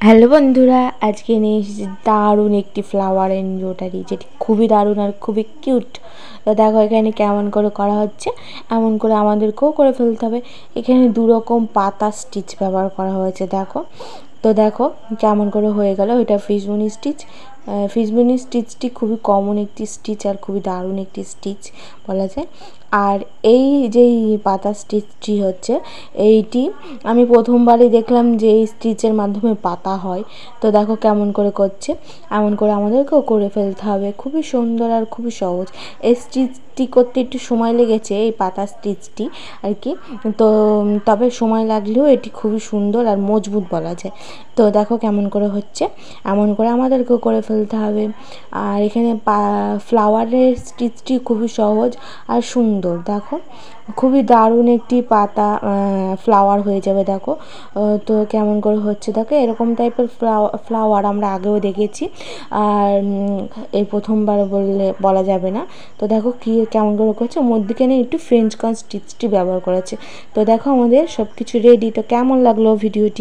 Hello বন্ধুরা, আজকে নিয়ে এসেছি দারুণ একটি ফ্লাওয়ার এমব্রয়ডারি, যেটি খুবই দারুণ আর খুবই কিউট। তো দেখো এখানে কেমন করে করা হচ্ছে, এমন করে আমাদেরকেও করে ফেলতে হবে। এখানে দুরকম পাতা স্টিচ ব্যবহার করা হয়েছে, দেখো। তো দেখো কেমন করে হয়ে গেল। এটা ফিশবনি স্টিচ। ফিশবনি স্টিচটি খুবই কমন একটি স্টিচ আর খুবই দারুণ একটি স্টিচ বলা যায়। আর এই যেই পাতা স্টিচটি হচ্ছে, এইটি আমি প্রথমবারই দেখলাম যে এই স্টিচের মাধ্যমে পাতা হয়। তো দেখো কেমন করে করছে, এমন করে আমাদেরকেও করে ফেলতে হবে। খুবই সুন্দর আর খুবই সহজ। এই স্টিচটি করতে একটু সময় লেগেছে, এই পাতা স্টিচটি আর কি। তো তবে সময় লাগলেও এটি খুবই সুন্দর আর মজবুত বলা যায়। তো দেখো কেমন করে হচ্ছে, এমন করে আমাদেরকেও করে ফেলতে হবে। আর এখানে ফ্লাওয়ারের স্টিচটি খুবই সহজ আর সুন্দর। দেখো খুবই দারুণ একটি পাতা ফ্লাওয়ার হয়ে যাবে। দেখো তো কেমন করে হচ্ছে, দেখো এরকম টাইপের ফ্লাওয়ার আমরা আগেও দেখেছি, আর এই প্রথমবার বলা যাবে না। তো দেখো কি কেমন করে করছে, মধ্যখানে একটু ফ্রেঞ্চ কাট স্টিচটি ব্যবহার করেছে। তো দেখো আমাদের সব কিছু রেডি। তো কেমন লাগলো ভিডিওটি?